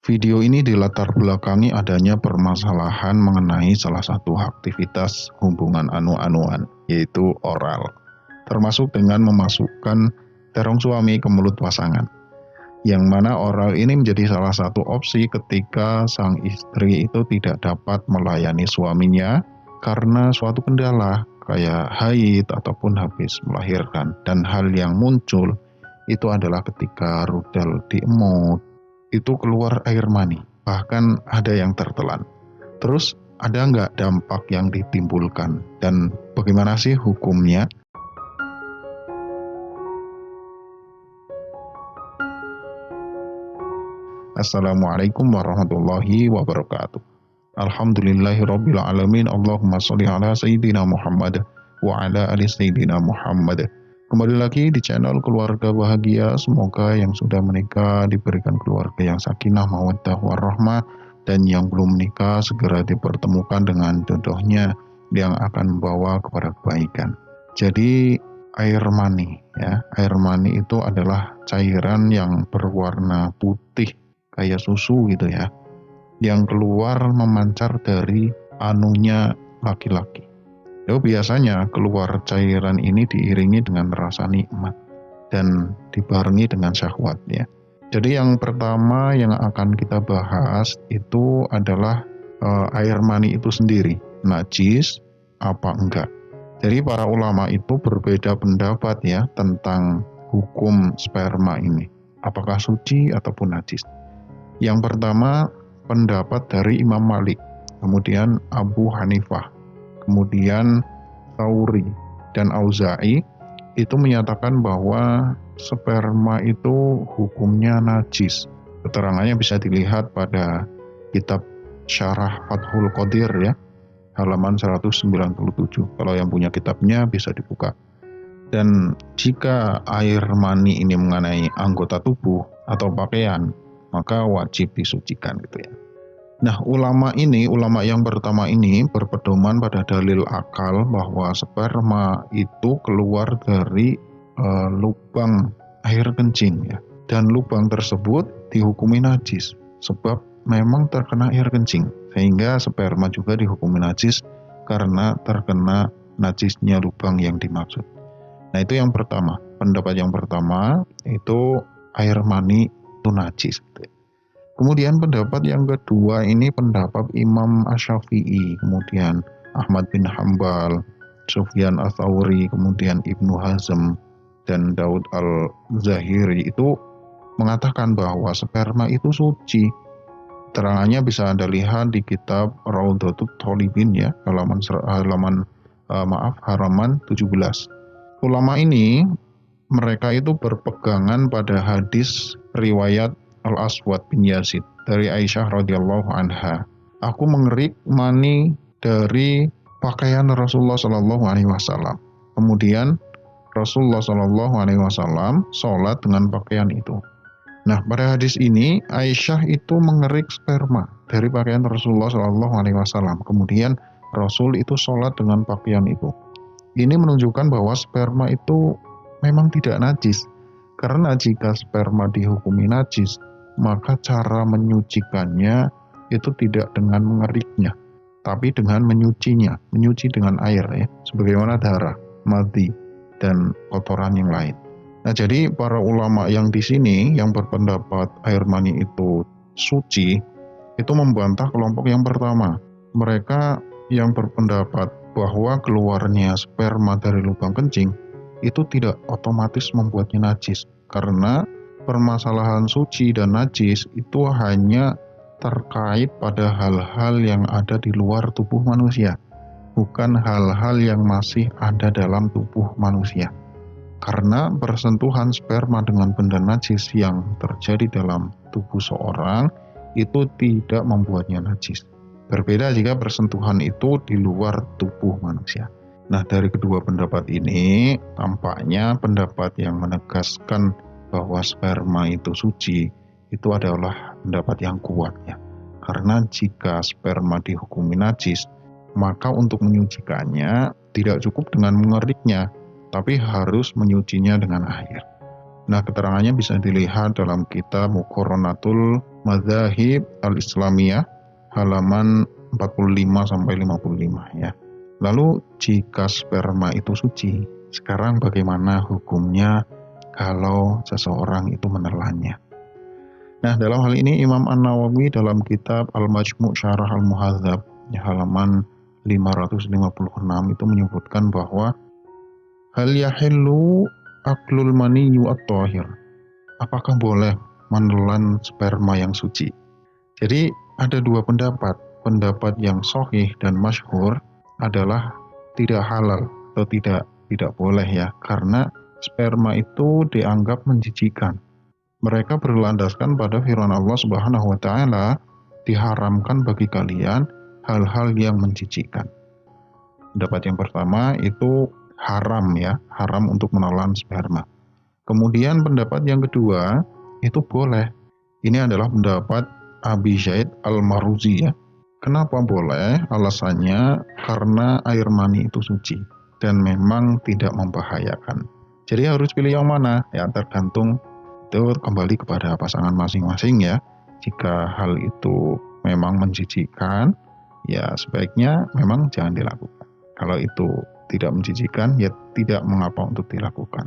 Video ini dilatar belakangi adanya permasalahan mengenai salah satu aktivitas hubungan anu-anuan, yaitu oral, termasuk dengan memasukkan terong suami ke mulut pasangan. Yang mana oral ini menjadi salah satu opsi ketika sang istri itu tidak dapat melayani suaminya karena suatu kendala kayak haid ataupun habis melahirkan. Dan hal yang muncul itu adalah ketika rudal diemut, itu keluar air mani, bahkan ada yang tertelan. Terus ada nggak dampak yang ditimbulkan dan bagaimana sih hukumnya? Assalamualaikum warahmatullahi wabarakatuh. Alhamdulillahirabbil alamin. Allahumma sholli ala sayyidina Muhammad wa ala ali sayyidina Muhammad. Kembali lagi di channel Keluarga Bahagia. Semoga yang sudah menikah diberikan keluarga yang sakinah, mawaddah, warahmah, dan yang belum menikah segera dipertemukan dengan jodohnya yang akan membawa kepada kebaikan. Jadi air mani ya, air mani itu adalah cairan yang berwarna putih kayak susu gitu ya, yang keluar memancar dari anunya laki-laki. Biasanya keluar cairan ini diiringi dengan rasa nikmat dan dibarengi dengan syahwat ya. Jadi yang pertama yang akan kita bahas itu adalah air mani itu sendiri, najis apa enggak. Jadi para ulama itu berbeda pendapat ya tentang hukum sperma ini, apakah suci ataupun najis. Yang pertama pendapat dari Imam Malik, kemudian Abu Hanifah, kemudian Tsauri dan Auza'i itu menyatakan bahwa sperma itu hukumnya najis. Keterangannya bisa dilihat pada kitab Syarah Fathul Qadir ya, halaman 197. Kalau yang punya kitabnya bisa dibuka. Dan jika air mani ini mengenai anggota tubuh atau pakaian, maka wajib disucikan gitu ya. Nah, ulama yang pertama ini berpedoman pada dalil akal bahwa sperma itu keluar dari lubang air kencing ya. Dan lubang tersebut dihukumi najis sebab memang terkena air kencing, sehingga sperma juga dihukumi najis karena terkena najisnya lubang yang dimaksud. Nah, itu yang pertama. Pendapat yang pertama itu air mani itu najis gitu ya. Kemudian pendapat yang kedua ini pendapat Imam Asy-Syafi'i, kemudian Ahmad bin Hambal, Sufyan Ats-Tsauri, kemudian Ibnu Hazm dan Daud Al-Zahiri itu mengatakan bahwa sperma itu suci. Terangannya bisa Anda lihat di kitab Raudhatut Thalibin ya, halaman 17. Ulama ini mereka itu berpegangan pada hadis riwayat Al-Aswad bin Yazid dari Aisyah radhiyallahu anha. Aku mengerik mani dari pakaian Rasulullah Shallallahu alaihi wasallam. Kemudian Rasulullah Shallallahu alaihi wasallam sholat dengan pakaian itu. Nah, pada hadis ini Aisyah itu mengerik sperma dari pakaian Rasulullah Shallallahu alaihi wasallam. Kemudian Rasul itu sholat dengan pakaian itu. Ini menunjukkan bahwa sperma itu memang tidak najis. Karena jika sperma dihukumi najis, maka cara menyucikannya itu tidak dengan mengeriknya, tapi dengan menyucinya, menyuci dengan air ya, sebagaimana darah, madhi, dan kotoran yang lain. Nah, jadi para ulama yang di sini yang berpendapat air mani itu suci, itu membantah kelompok yang pertama. Mereka yang berpendapat bahwa keluarnya sperma dari lubang kencing itu tidak otomatis membuatnya najis, karena permasalahan suci dan najis itu hanya terkait pada hal-hal yang ada di luar tubuh manusia, bukan hal-hal yang masih ada dalam tubuh manusia. Karena bersentuhan sperma dengan benda najis yang terjadi dalam tubuh seorang itu tidak membuatnya najis. Berbeda jika bersentuhan itu di luar tubuh manusia. Nah, dari kedua pendapat ini tampaknya pendapat yang menegaskan bahwa sperma itu suci itu adalah pendapat yang kuat ya. Karena jika sperma dihukumi najis, maka untuk menyucikannya tidak cukup dengan mengeriknya, tapi harus menyucinya dengan air. Nah, keterangannya bisa dilihat dalam kitab Muqarranatul Madzahib Al-Islamiyah halaman 45 sampai 55 ya. Lalu jika sperma itu suci, sekarang bagaimana hukumnya kalau seseorang itu menelannya? Nah, dalam hal ini Imam An-Nawawi dalam kitab Al-Majmu' Syarah Al-Muhadzab halaman 556 itu menyebutkan bahwa hal yahillu aklul maniyyu at-thahir. Apakah boleh menelan sperma yang suci? Jadi ada dua pendapat. Pendapat yang sahih dan masyhur adalah tidak halal atau tidak boleh ya, karena sperma itu dianggap menjijikan. Mereka berlandaskan pada firman Allah Subhanahu wa taala, diharamkan bagi kalian hal-hal yang menjijikan. Pendapat yang pertama itu haram ya, haram untuk menelan sperma. Kemudian pendapat yang kedua itu boleh. Ini adalah pendapat Abi Zaid Al-Maruzi ya. Kenapa boleh? Alasannya karena air mani itu suci dan memang tidak membahayakan. Jadi harus pilih yang mana? Ya tergantung, itu kembali kepada pasangan masing-masing ya. Jika hal itu memang menjijikan, ya sebaiknya memang jangan dilakukan. Kalau itu tidak menjijikan, ya tidak mengapa untuk dilakukan.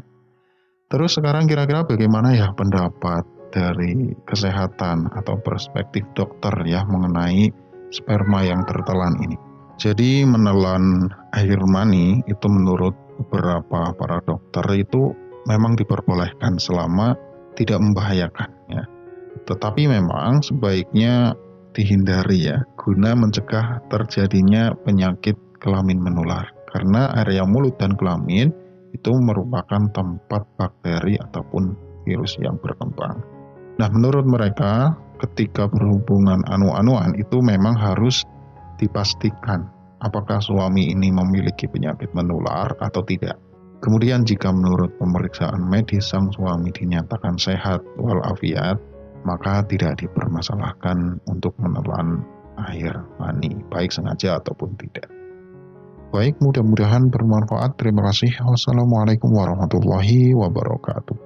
Terus sekarang kira-kira bagaimana ya pendapat dari kesehatan atau perspektif dokter ya mengenai sperma yang tertelan ini? Jadi menelan air mani itu menurut beberapa para dokter itu memang diperbolehkan selama tidak membahayakan ya. Tetapi memang sebaiknya dihindari ya, guna mencegah terjadinya penyakit kelamin menular. Karena area mulut dan kelamin itu merupakan tempat bakteri ataupun virus yang berkembang. Nah, menurut mereka ketika berhubungan anu-anuan itu memang harus dipastikan apakah suami ini memiliki penyakit menular atau tidak. Kemudian jika menurut pemeriksaan medis sang suami dinyatakan sehat walafiat, maka tidak dipermasalahkan untuk menelan air mani, baik sengaja ataupun tidak. Baik, mudah-mudahan bermanfaat. Terima kasih. Wassalamualaikum warahmatullahi wabarakatuh.